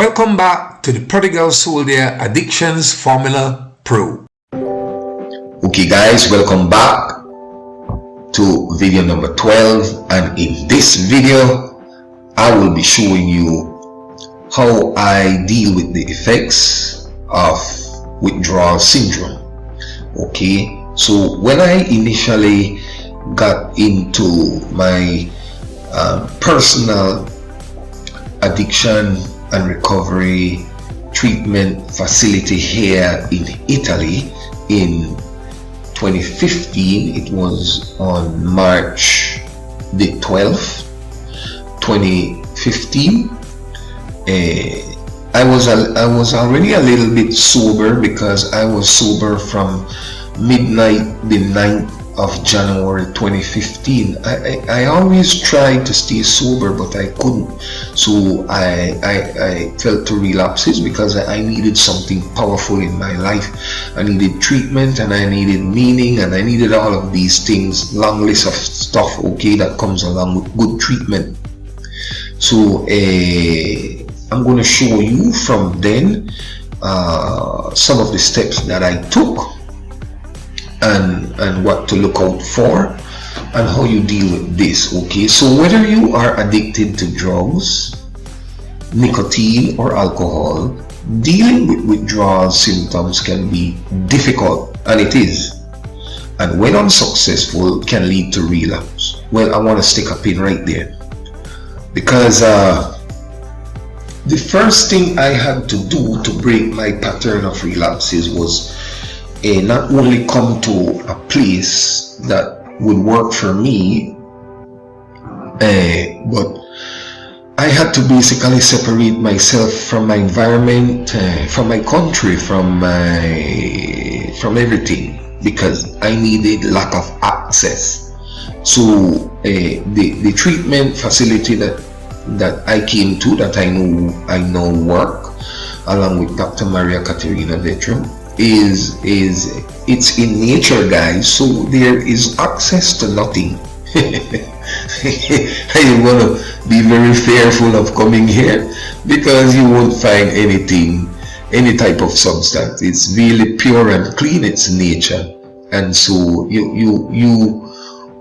Welcome back to the Prodigal Soldier Addictions Formula Pro. Okay guys, welcome back to video number 12, and in this video I will be showing you how I deal with the effects of withdrawal syndrome. Okay, so when I initially got into my personal addiction and recovery treatment facility here in Italy in 2015, it was on March the 12th 2015. I was already a little bit sober, because I was sober from midnight the 9th of January 2015. I always tried to stay sober, but I couldn't. So I fell to relapses because I needed something powerful in my life. I needed treatment, and I needed meaning, and I needed all of these things. Long list of stuff, okay, that comes along with good treatment. So I'm going to show you from then some of the steps that I took, and what to look out for, and how you deal with this. Okay, so whether you are addicted to drugs, nicotine, or alcohol, dealing with withdrawal symptoms can be difficult, and it is, and when unsuccessful can lead to relapse. Well, I want to stick a pin right there, because the first thing I had to do to break my pattern of relapses was not only come to a place that would work for me, but I had to basically separate myself from my environment, from my country, from everything, because I needed lack of access. So the treatment facility that I came to, that I know work, along with Dr. Maria Caterina Vetro, it's in nature, guys, so there is access to nothing. You want to be very fearful of coming here, because you won't find anything, any type of substance. It's really pure and clean. It's nature, and so you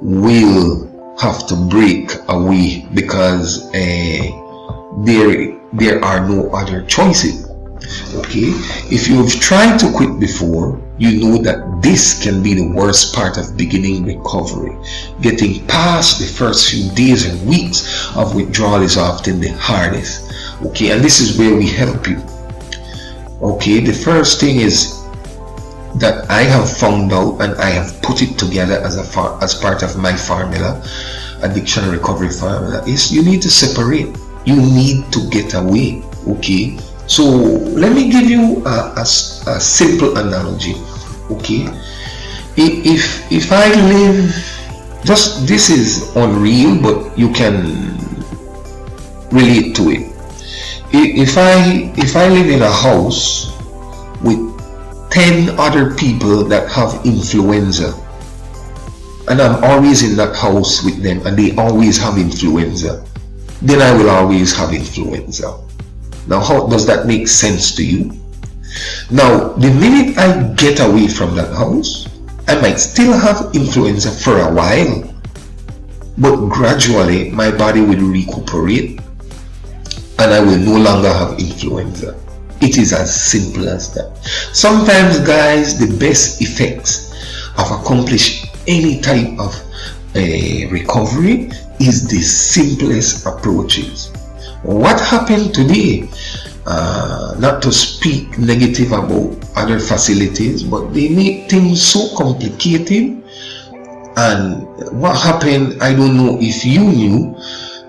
will have to break away, because there are no other choices. Okay, if you've tried to quit before, you know that this can be the worst part of beginning recovery. Getting past the first few days and weeks of withdrawal is often the hardest. Okay, and this is where we help you. Okay, the first thing is that I have found out, and I have put it together as part of my formula, addiction recovery formula, is you need to separate. You need to get away. Okay, so let me give you a simple analogy. Okay, if I live, just, this is unreal, but you can relate to it. If I live in a house with 10 other people that have influenza, and I'm always in that house with them, and they always have influenza, then I will always have influenza. Now, how does that make sense to you? Now, the minute I get away from that house, I might still have influenza for a while, but gradually my body will recuperate, and I will no longer have influenza. It is as simple as that. Sometimes, guys, the best effects of accomplishing any type of recovery is the simplest approaches. What happened today, not to speak negative about other facilities, but they make things so complicated. And what happened, I don't know if you knew,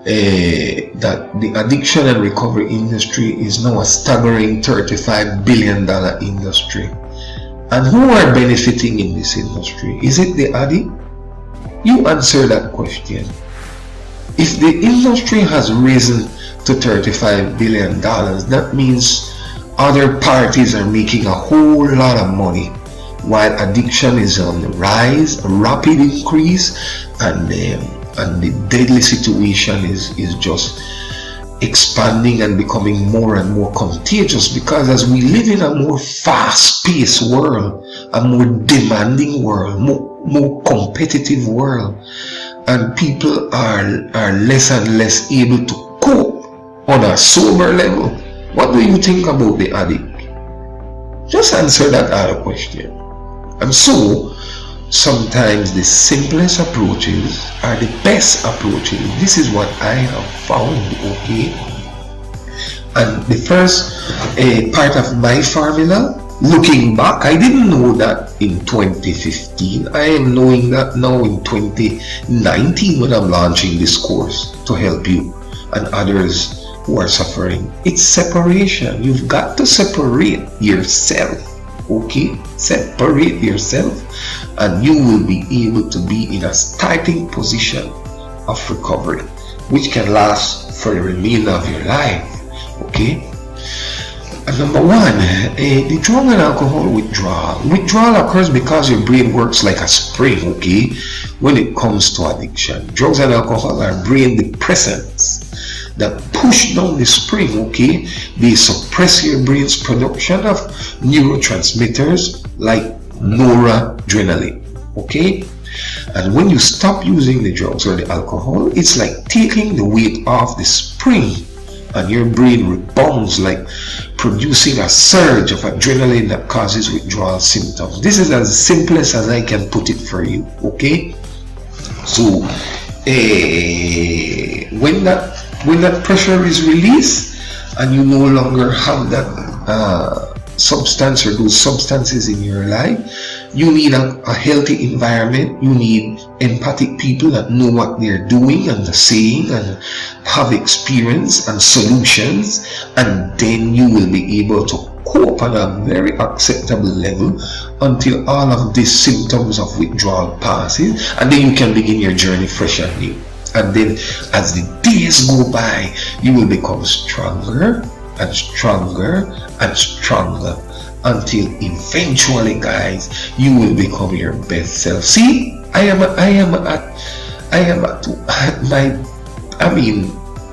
that the addiction and recovery industry is now a staggering $35 billion industry. And who are benefiting in this industry? Is it the addict? You answer that question. If the industry has risen to $35 billion, that means other parties are making a whole lot of money, while addiction is on the rise, a rapid increase, and the deadly situation is just expanding and becoming more and more contagious, because as we live in a more fast-paced world, a more demanding world, more competitive world, and people are less and less able to cope on a sober level. What do you think about the addict? Just answer that other question. And so sometimes the simplest approaches are the best approaches. This is what I have found, okay? And the first part of my formula, looking back, I didn't know that in 2015. I am knowing that now in 2019 when I'm launching this course to help you and others who are suffering. It's separation. You've got to separate yourself, okay? Separate yourself, and you will be able to be in a starting position of recovery, which can last for the remainder of your life, okay? And number one, the drug and alcohol withdrawal. Withdrawal occurs because your brain works like a spring, okay, when it comes to addiction. Drugs and alcohol are brain depressants that push down the spring, okay? They suppress your brain's production of neurotransmitters like noradrenaline, okay? And when you stop using the drugs or the alcohol, it's like taking the weight off the spring, and your brain rebounds, like producing a surge of adrenaline that causes withdrawal symptoms. This is as simplest as I can put it for you, okay? So when that pressure is released and you no longer have that substance or those substances in your life, you need a healthy environment. You need empathic people that know what they're doing and they're saying and have experience and solutions, and then you will be able to cope on a very acceptable level until all of these symptoms of withdrawal passes, and then you can begin your journey fresh and new. And then as the days go by, you will become stronger and stronger and stronger until eventually, guys, you will become your best self. See, I am at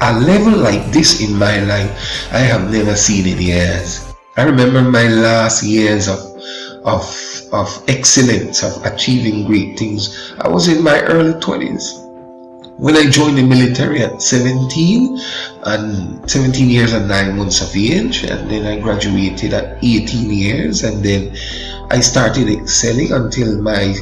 a level like this in my life I have never seen in years. I remember my last years of excellence, of achieving great things. I was in my early 20s. When I joined the military at 17 years and 9 months of age, and then I graduated at 18 years, and then I started excelling until my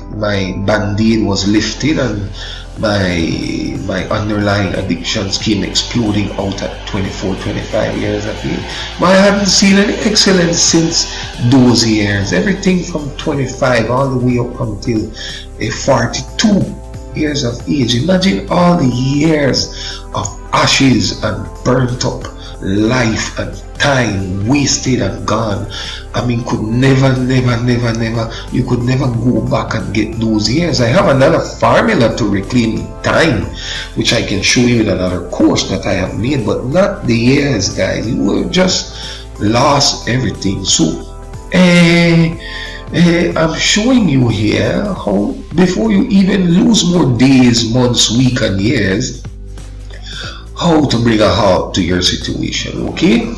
band-aid was lifted and my underlying addictions came exploding out at 24, 25 years of age. But I haven't seen any excellence since those years. Everything from 25 all the way up until 42 years of age. Imagine all the years of ashes and burnt up life and time wasted and gone. I mean, could never, you could never go back and get those years. I have another formula to reclaim time, which I can show you in another course that I have made, but not the years, guys. You will just lost everything. So I'm showing you here how, before you even lose more days, months, weeks and years, how to bring a halt to your situation, okay?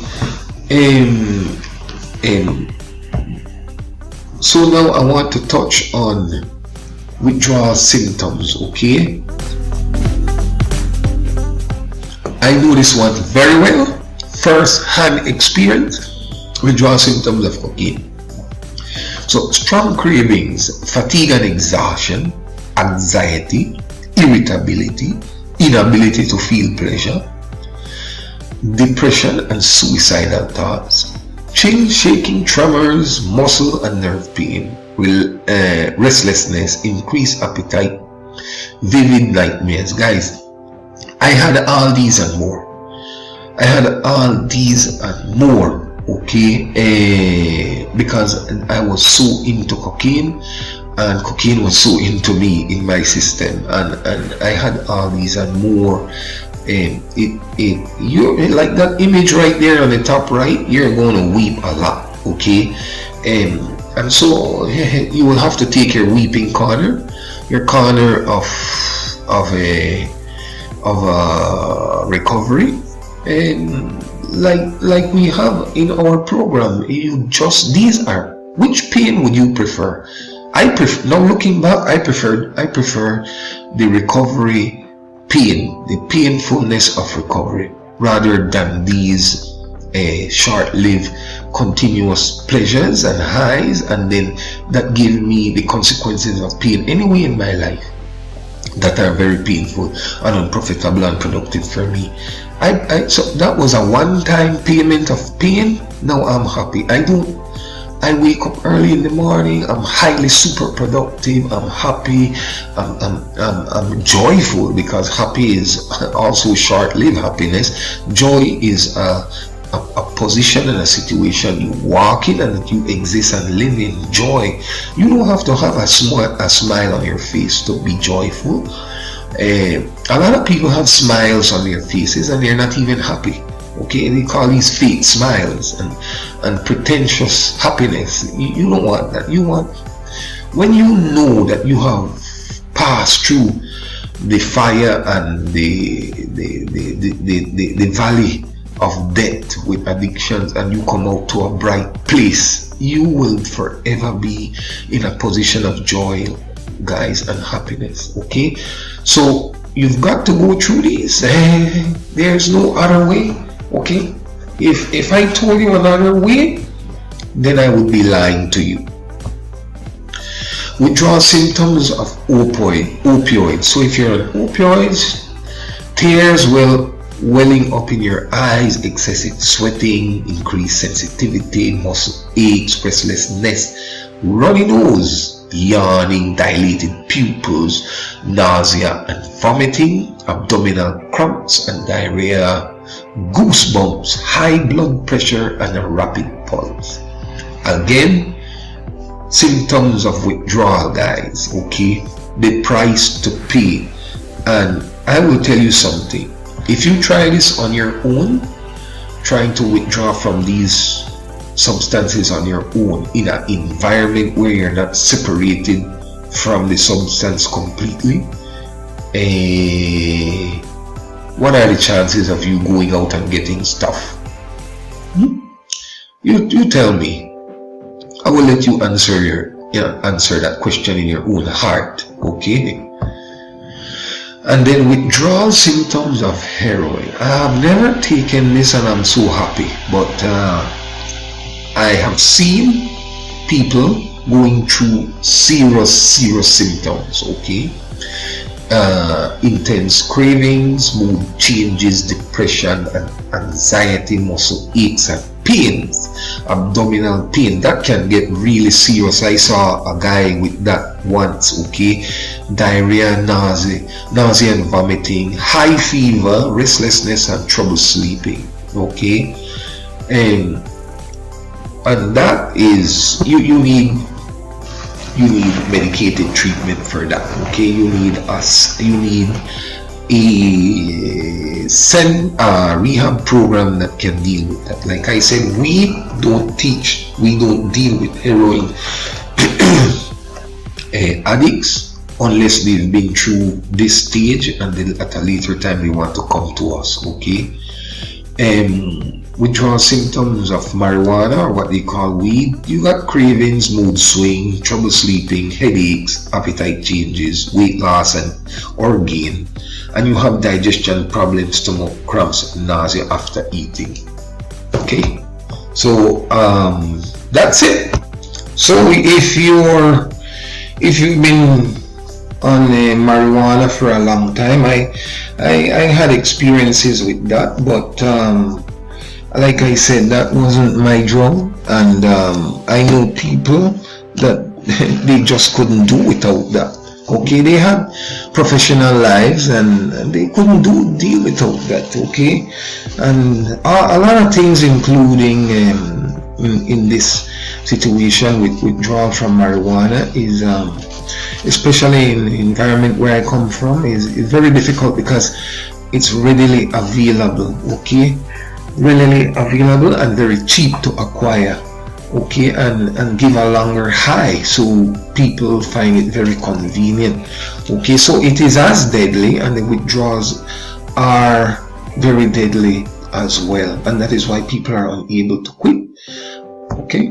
So now I want to touch on withdrawal symptoms, okay? I know this one very well, first-hand experience, withdrawal symptoms of cocaine. So strong cravings, fatigue and exhaustion, anxiety, irritability, inability to feel pleasure, depression and suicidal thoughts, chills, shaking, tremors, muscle and nerve pain, restlessness, increased appetite, vivid nightmares. Guys, I had all these and more. Okay, because I was so into cocaine, and cocaine was so into me in my system, and I had all these and more. You like that image right there on the top right, you're going to weep a lot, okay? And so you will have to take your weeping corner, your corner of recovery, like we have in our program. These are, which pain would you prefer? I prefer, now looking back, I prefer the recovery pain, the painfulness of recovery, rather than these short-lived continuous pleasures and highs, and then that give me the consequences of pain anyway in my life that are very painful and unprofitable and productive for me. So that was a one-time payment of pain. Now I'm happy. I wake up early in the morning, I'm highly super productive, I'm happy, I'm joyful, because happy is also short-lived happiness. Joy is a position and a situation you walk in and that you exist and live in joy. You don't have to have a smile on your face to be joyful. A lot of people have smiles on their faces and they're not even happy. Okay, they call these fake smiles and pretentious happiness. You don't want that. You want, when you know that you have passed through the fire and the valley of death with addictions, and you come out to a bright place, you will forever be in a position of joy, guys, and happiness. Okay, so you've got to go through this. There's no other way. Okay, if I told you another way, then I would be lying to you. Withdrawal symptoms of opioids. So if you're on opioids, tears welling up in your eyes, excessive sweating, increased sensitivity, muscle aches, restlessness, runny nose, yawning, dilated pupils, nausea and vomiting, abdominal cramps and diarrhea, goosebumps, high blood pressure and a rapid pulse. Again, symptoms of withdrawal, guys. Okay, the price to pay. And I will tell you something, if you try this on your own, trying to withdraw from these substances on your own in an environment where you're not separated from the substance completely, what are the chances of you going out and getting stuff? You tell me. I will let you answer that question in your own heart. Okay. And then withdrawal symptoms of heroin. I have never taken this and I'm so happy, but I have seen people going through serious symptoms. Okay, intense cravings, mood changes, depression and anxiety, muscle aches and pains, abdominal pain. That can get really serious. I saw a guy with that once. Okay, diarrhea, nausea and vomiting, high fever, restlessness and trouble sleeping. Okay, and that is, you need medicated treatment for that. Okay, you need a rehab program that can deal with that. Like I said, we don't deal with heroin addicts unless they've been through this stage, and then at a later time they want to come to us. Okay, withdrawal symptoms of marijuana, or what they call weed. You got cravings, mood swing, trouble sleeping, headaches, appetite changes, weight loss or gain, and you have digestion problems, stomach cramps, nausea after eating. Okay, so that's it. So if you've been on marijuana for a long time, I had experiences with that, but like I said, that wasn't my drug, and I know people that they just couldn't do without that. Okay, they had professional lives and they couldn't deal without that. Okay, and a lot of things, including in this situation with withdrawal from marijuana, is especially in the environment where I come from, is very difficult because it's readily available. Okay, readily available and very cheap to acquire. Okay, and give a longer high, so people find it very convenient. Okay, so it is as deadly, and the withdrawals are very deadly as well, and that is why people are unable to quit. Okay.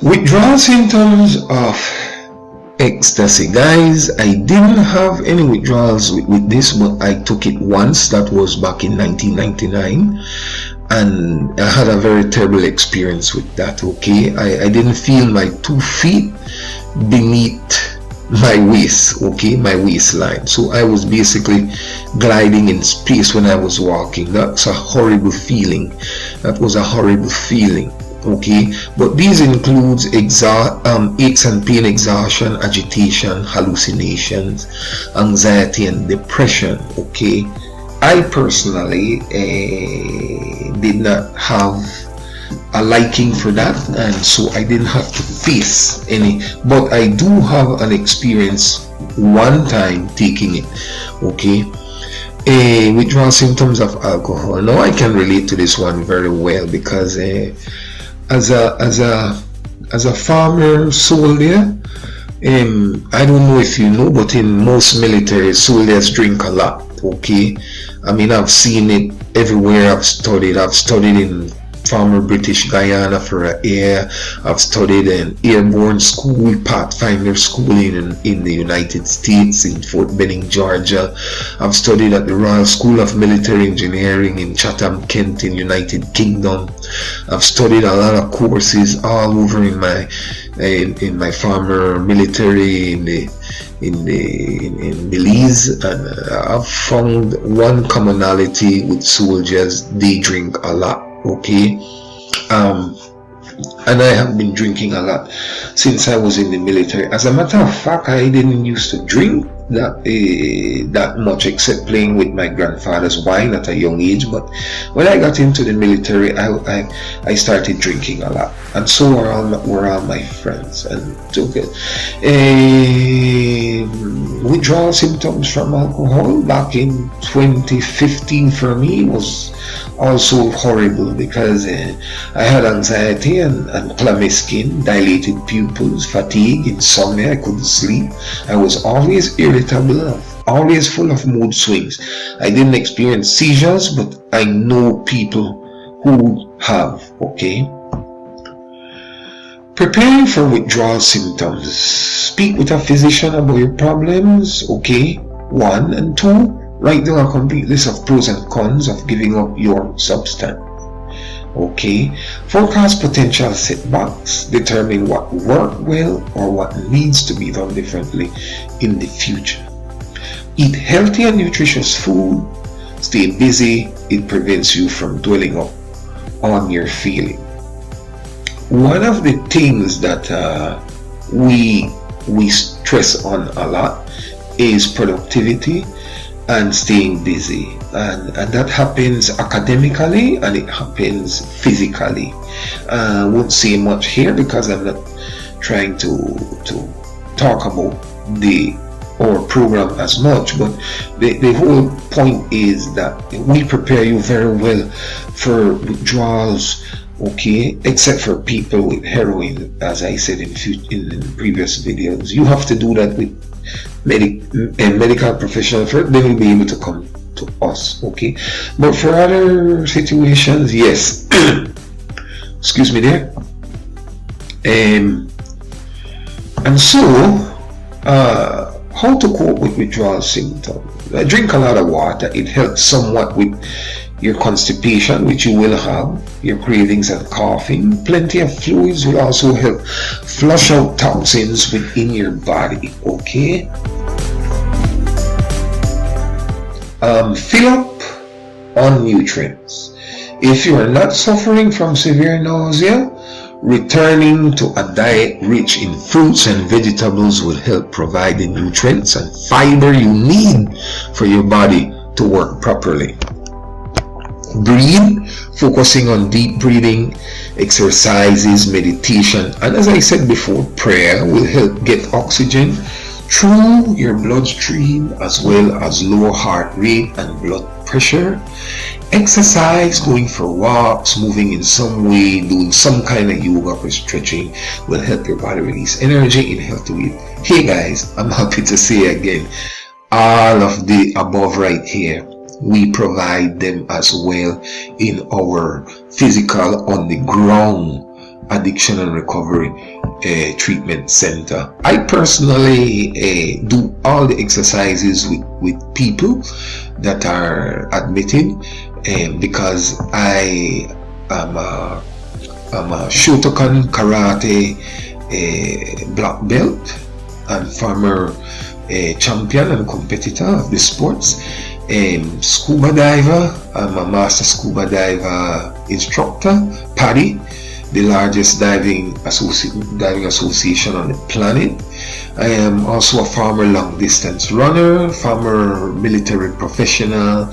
Withdrawal symptoms of ecstasy. Guys, I didn't have any withdrawals with this, but I took it once. That was back in 1999, and I had a very terrible experience with that. Okay, I didn't feel my 2 feet beneath my waist, okay, my waistline. So I was basically gliding in space when I was walking. That's a horrible feeling. That was a horrible feeling. Okay, but these includes aches and pain, exhaustion, agitation, hallucinations, anxiety, and depression. Okay, I personally did not have a liking for that, and so I didn't have to face any, but I do have an experience one time taking it. Okay, withdrawal symptoms of alcohol. Now I can relate to this one very well, because as a farmer soldier, I don't know if you know, but in most military, soldiers drink a lot. Okay, I mean, I've seen it everywhere. I've studied in former British Guyana for a year. I've studied an airborne school, Pathfinder school in the United States, in Fort Benning, Georgia. I've studied at the Royal School of Military Engineering in Chatham, Kent, in United Kingdom. I've studied a lot of courses all over in my former military in Belize, and I've found one commonality with soldiers: they drink a lot. Okay, and I have been drinking a lot since I was in the military. As a matter of fact, I didn't used to drink that much, except playing with my grandfather's wine at a young age. But when I got into the military, I started drinking a lot, and so were all my friends. And took it. Withdrawal symptoms from alcohol back in 2015 for me was also horrible, because I had anxiety and clammy skin, dilated pupils, fatigue, insomnia. I couldn't sleep. I was always irritable, always full of mood swings. I didn't experience seizures, but I know people who have. Okay, preparing for withdrawal symptoms. Speak with a physician about your problems. Okay, 1 and 2. Write down a complete list of pros and cons of giving up your substance. Okay, forecast potential setbacks. Determine what worked well or what needs to be done differently in the future. Eat healthy and nutritious food. Stay busy. It prevents you from dwelling up on your feeling. One of the things that we stress on a lot is productivity and staying busy, and that happens academically and it happens physically. I won't say much here because I'm not trying to talk about our program as much, but the whole point is that we prepare you very well for withdrawals. Okay, except for people with heroin, as I said in previous videos. You have to do that with medical professional first, they will be able to come to us. Okay, but for other situations, yes. Excuse me there. And so how to cope with withdrawal symptoms? Drink a lot of water. It helps somewhat with your constipation, which you will have, your cravings and coughing. Plenty of fluids will also help flush out toxins within your body. Okay, fill up on nutrients. If you are not suffering from severe nausea, returning to a diet rich in fruits and vegetables will help provide the nutrients and fiber you need for your body to work properly. Breathe, focusing on deep breathing, exercises, meditation, and as I said before, prayer will help get oxygen through your bloodstream, as well as lower heart rate and blood pressure. Exercise, going for walks, moving in some way, doing some kind of yoga or stretching will help your body release energy in a healthy way. Hey guys, I'm happy to say again, all of the above right here, we provide them as well in our physical on the ground addiction and recovery treatment center. I personally do all the exercises with people that are admitted, because I am a Shotokan karate black belt and former champion and competitor of the sports. Scuba diver, I'm a master scuba diver instructor, PADI, the largest diving association on the planet. I am also a former long distance runner, former military professional.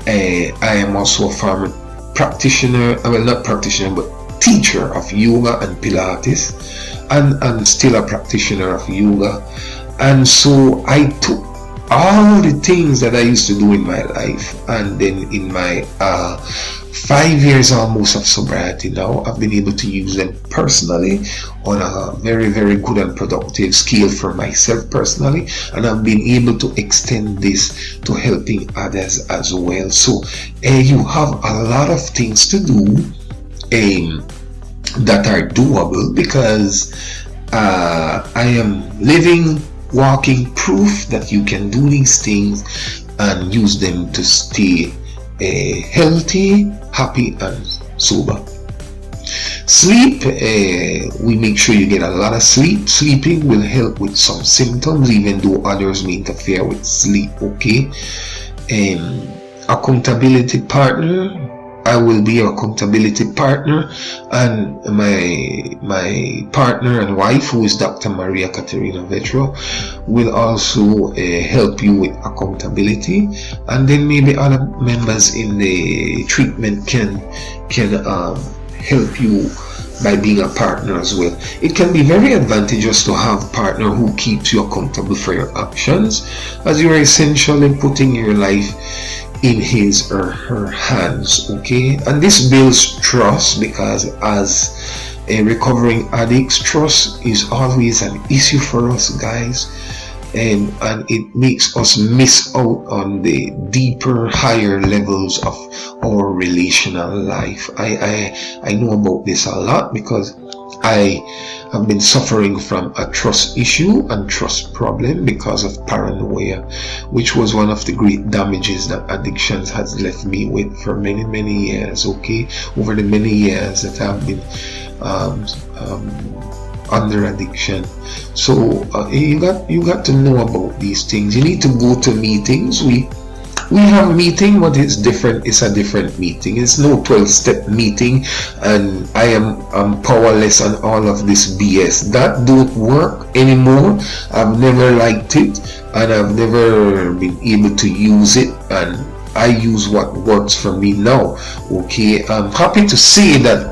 I am also a former practitioner, well, not practitioner, but teacher of yoga and Pilates, and I'm still a practitioner of yoga. And so I took all the things that I used to do in my life, and then in my 5 years almost of sobriety now, I've been able to use them personally on a very, very good and productive scale for myself personally, and I've been able to extend this to helping others as well. So you have a lot of things to do that are doable, because I am living, walking proof that you can do these things and use them to stay healthy, happy and sober. Sleep, we make sure you get a lot of sleep. Sleeping will help with some symptoms, even though others may interfere with sleep. Okay. Accountability partner, I will be your accountability partner, and my partner and wife, who is Dr. Maria Caterina Withdrawal, will also help you with accountability, and then maybe other members in the treatment can help you by being a partner as well. It can be very advantageous to have a partner who keeps you accountable for your actions, as you are essentially putting your life in his or her hands. Okay, and this builds trust, because as a recovering addicts, trust is always an issue for us guys, and it makes us miss out on the deeper, higher levels of our relational life. I know about this a lot, because I have been suffering from a trust issue and trust problem because of paranoia, which was one of the great damages that addictions has left me with for many years. Okay, over the many years that I've been under addiction. So you got to know about these things. You need to go to meetings. We have a meeting, but it's different. It's a different meeting. It's no 12-step meeting, and I'm powerless on all of this BS. That don't work anymore. I've never liked it, and I've never been able to use it, and I use what works for me now. Okay, I'm happy to say that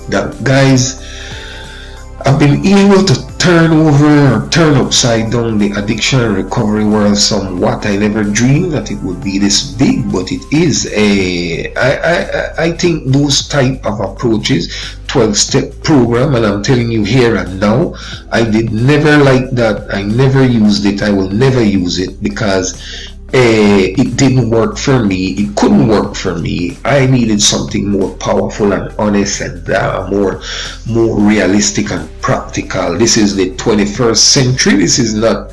that guys, I've been able to turn upside down the addiction and recovery world somewhat. I never dreamed that it would be this big, but it is. I think those type of approaches, 12-step program, and I'm telling you here and now, I did never like that. I never used it. I will never use it, because it didn't work for me. It couldn't work for me. I needed something more powerful and honest, and more realistic and practical. This is the 21st century. This is not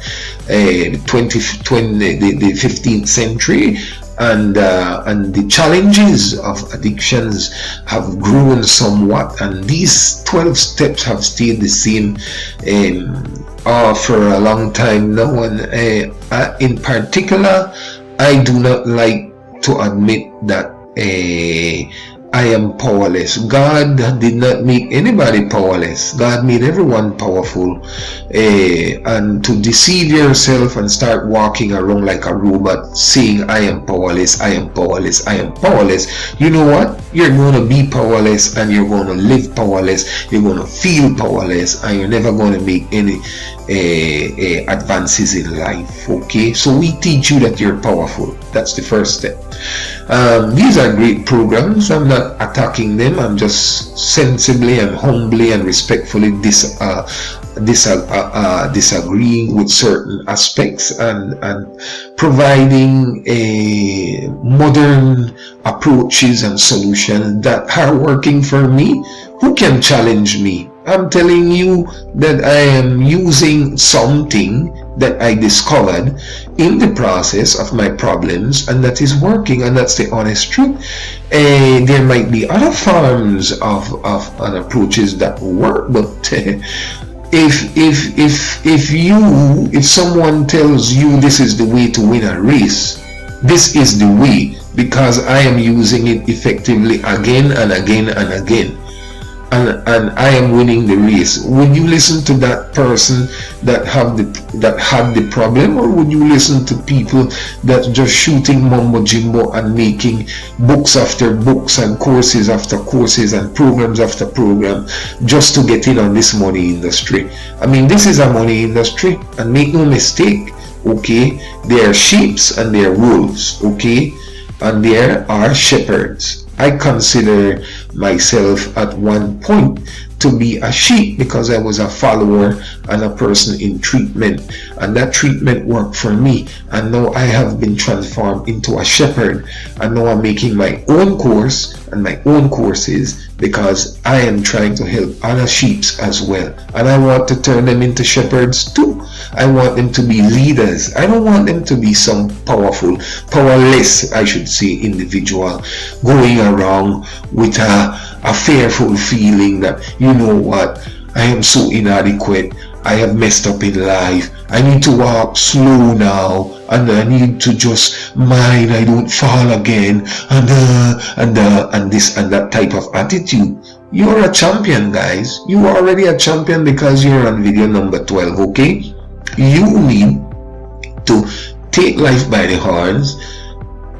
the 15th century, and the challenges of addictions have grown somewhat, and these 12 steps have stayed the same for a long time now. And in particular, I do not like to admit that I am powerless. God did not make anybody powerless. God made everyone powerful. And to deceive yourself and start walking around like a robot saying I am powerless, I am powerless, I am powerless, you know what? You're going to be powerless, and you're going to live powerless. You're going to feel powerless, and you're never going to make any advances in life. Okay, so we teach you that you're powerful. That's the first step. These are great programs. I'm not attacking them. I'm just sensibly and humbly and respectfully disagreeing with certain aspects and providing a modern approaches and solutions that are working for me. Who can challenge me? I'm telling you that I am using something that I discovered in the process of my problems, and that is working, and that's the honest truth. There might be other forms of and approaches that work, but if someone tells you this is the way to win a race, this is the way, because I am using it effectively again and again and again, and I am winning the race. Would you listen to that person that had the problem, or would you listen to people that just shooting mumbo jumbo and making books after books and courses after courses and programs after program just to get in on this money industry? I mean, this is a money industry, and make no mistake, okay, there are sheep and there are wolves, okay, and there are shepherds. I consider myself at one point to be a sheep because I was a follower and a person in treatment, and that treatment worked for me, and now I have been transformed into a shepherd, and now I'm making my own course and my own courses because I am trying to help other sheep as well, and I want to turn them into shepherds too. I want them to be leaders. I don't want them to be some powerless, I should say, individual going around with a fearful feeling that, you know what, I am so inadequate, I have messed up in life, I need to walk slow now, and I need to just mind I don't fall again, and this and that type of attitude. You're a champion, guys. You are already a champion because you're on video number 12, okay? You need to take life by the horns,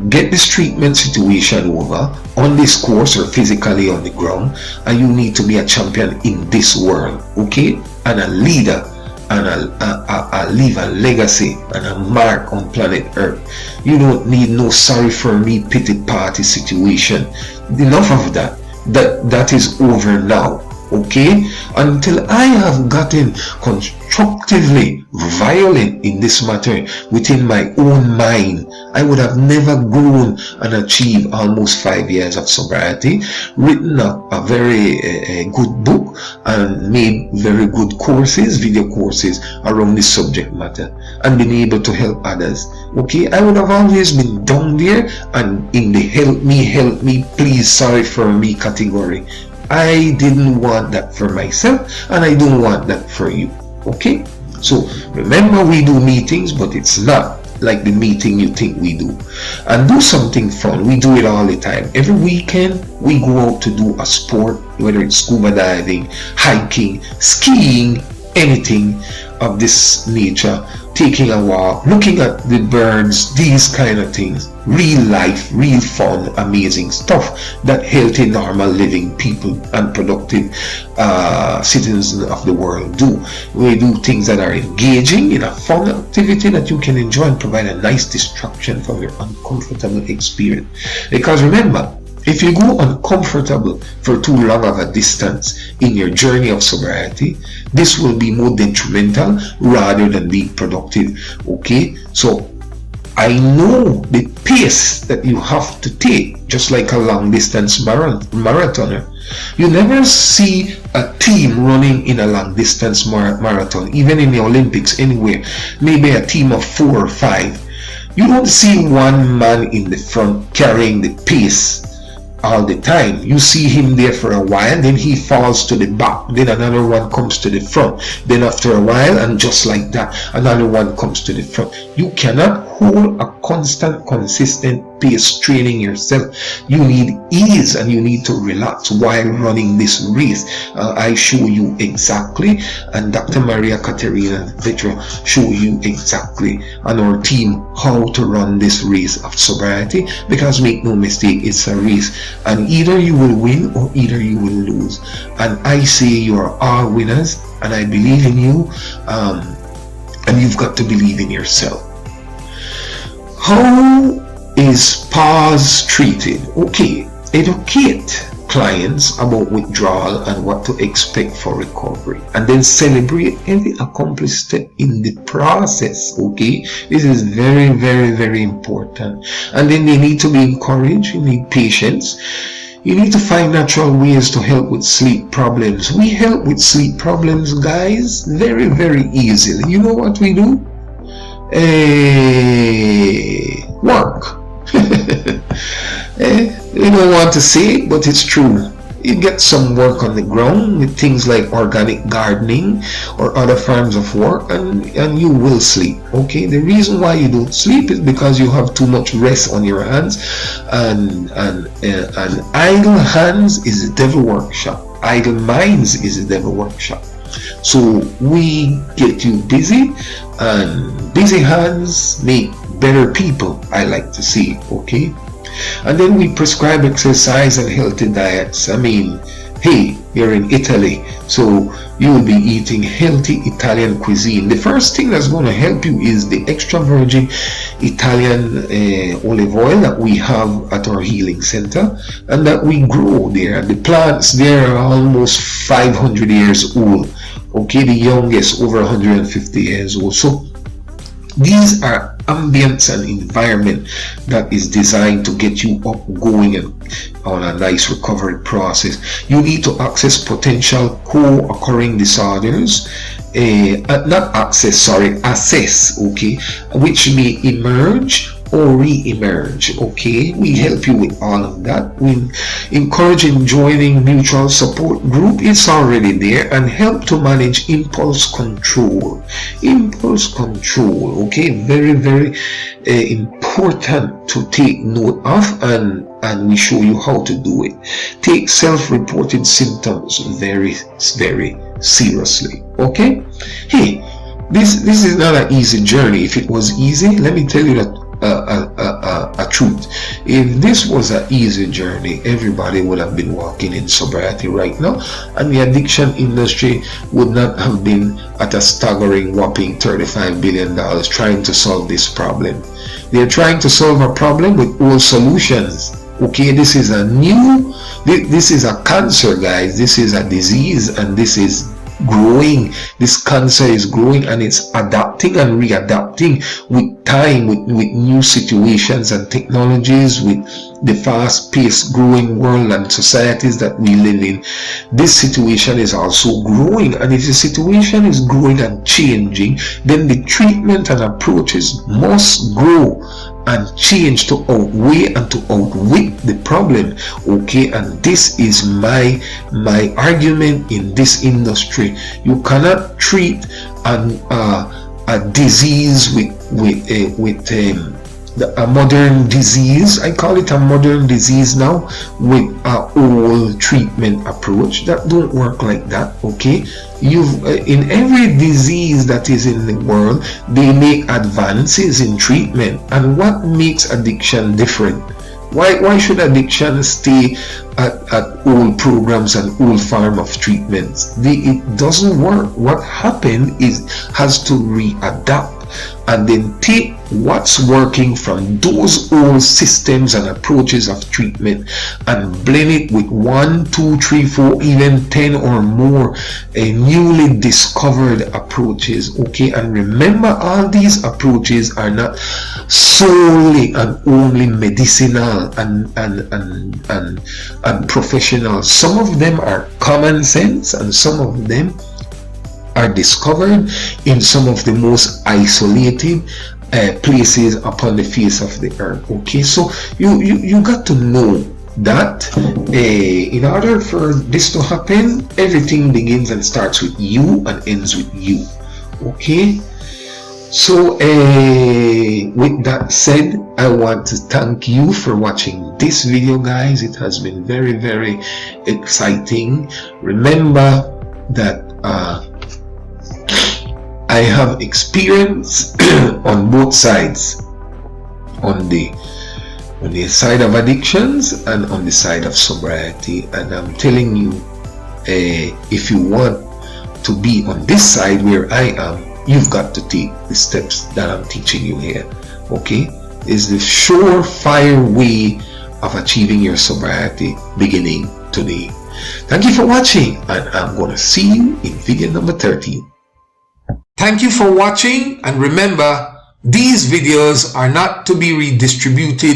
get this treatment situation over on this course or physically on the ground, and you need to be a champion in this world, okay, and a leader, and leave a legacy and a mark on planet Earth. You don't need no sorry for me pity party situation. Enough of that. That is over now, okay? Until I have gotten constructively violent in this matter within my own mind, I would have never grown and achieved almost 5 years of sobriety, written a very good book, and made very good courses, video courses around this subject matter, and been able to help others. Okay, I would have always been down there and in the help me, please, sorry for me category. I didn't want that for myself, and I don't want that for you. Okay, so remember, we do meetings, but it's not like the meeting you think we do. And do something fun. We do it all the time. Every weekend we go out to do a sport, whether it's scuba diving, hiking, skiing, anything of this nature, taking a walk, looking at the birds, these kind of things. Real life, real fun, amazing stuff that healthy, normal living people and productive citizens of the world do. We do things that are engaging in a fun activity that you can enjoy and provide a nice distraction from your uncomfortable experience. Because remember, if you go uncomfortable for too long of a distance in your journey of sobriety, this will be more detrimental rather than being productive. Okay, so I know the pace that you have to take, just like a long distance marathoner. You never see a team running in a long distance marathon, even in the Olympics, anywhere, maybe a team of 4 or 5. You don't see one man in the front carrying the pace all the time. You see him there for a while, then he falls to the back, then another one comes to the front, then after a while, and just like that, another one comes to the front. You cannot hold a constant, consistent pace training yourself. You need ease and you need to relax while running this race. I show you exactly, and Dr. Maria Katerina Vitra show you exactly on our team how to run this race of sobriety, because make no mistake, it's a race, and either you will win or either you will lose. And I say you are all winners, and I believe in you, and you've got to believe in yourself. How is pause treated? Okay, educate clients about withdrawal and what to expect for recovery, and then celebrate every accomplished step in the process. Okay, this is very, very, very important. And then they need to be encouraged. You need patience. You need to find natural ways to help with sleep problems. We help with sleep problems, guys, very, very easily. You know what we do? Work. You don't want to say it, but it's true. You get some work on the ground with things like organic gardening or other forms of work, and you will sleep. Okay, the reason why you don't sleep is because you have too much rest on your hands, and idle hands is a devil workshop. Idle minds is a devil workshop. So we get you busy, and busy hands make better people, I like to say. Okay, and then we prescribe exercise and healthy diets. I mean, hey, you're in Italy, so you will be eating healthy Italian cuisine. The first thing that's going to help you is the extra virgin Italian olive oil that we have at our healing center, and that we grow there. The plants there are almost 500 years old. Okay, the youngest over 150 years old. So these are ambience and environment that is designed to get you up, going, and on a nice recovery process. You need to access potential co-occurring disorders, assess, okay, which may emerge or re-emerge. Okay, we help you with all of that. We encourage joining mutual support group. It's already there, and help to manage impulse control. Okay, very, very important to take note of, and we show you how to do it. Take self-reported symptoms very, very seriously. Okay, hey, this is not an easy journey. If it was easy, let me tell you that a truth. If this was an easy journey, everybody would have been walking in sobriety right now, and the addiction industry would not have been at a staggering whopping $35 billion trying to solve this problem. They're trying to solve a problem with old solutions. Okay, this is this is a cancer, guys. This is a disease, and this is growing. This cancer is growing, and it's adapting and readapting with time, with new situations and technologies, with the fast-paced growing world and societies that we live in. This situation is also growing, and if the situation is growing and changing, then the treatment and approaches must grow and change to outweigh and to outwit the problem. Okay, and this is my argument in this industry. You cannot treat a disease with a modern disease. I call it a modern disease now, with a old treatment approach. That don't work like that. Okay, you've in every disease that is in the world, they make advances in treatment. And what makes addiction different? Why should addiction stay at old programs and old form of treatments? It doesn't work. What happened is has to readapt and then take what's working from those old systems and approaches of treatment and blend it with 1, 2, 3, 4, even 10 or more newly discovered approaches. Okay, and remember, all these approaches are not solely and only medicinal and professional. Some of them are common sense, and some of them are discovered in some of the most isolated places upon the face of the earth. Okay, so you got to know that in order for this to happen, everything begins and starts with you and ends with you. Okay, so with that said, I want to thank you for watching this video, guys. It has been very, very exciting. Remember that I have experience on both sides, on the side of addictions and on the side of sobriety, and I'm telling you, if you want to be on this side where I am, you've got to take the steps that I'm teaching you here. Okay? Is the surefire way of achieving your sobriety beginning today. Thank you for watching, and I'm going to see you in video number 13. Thank you for watching, and remember, these videos are not to be redistributed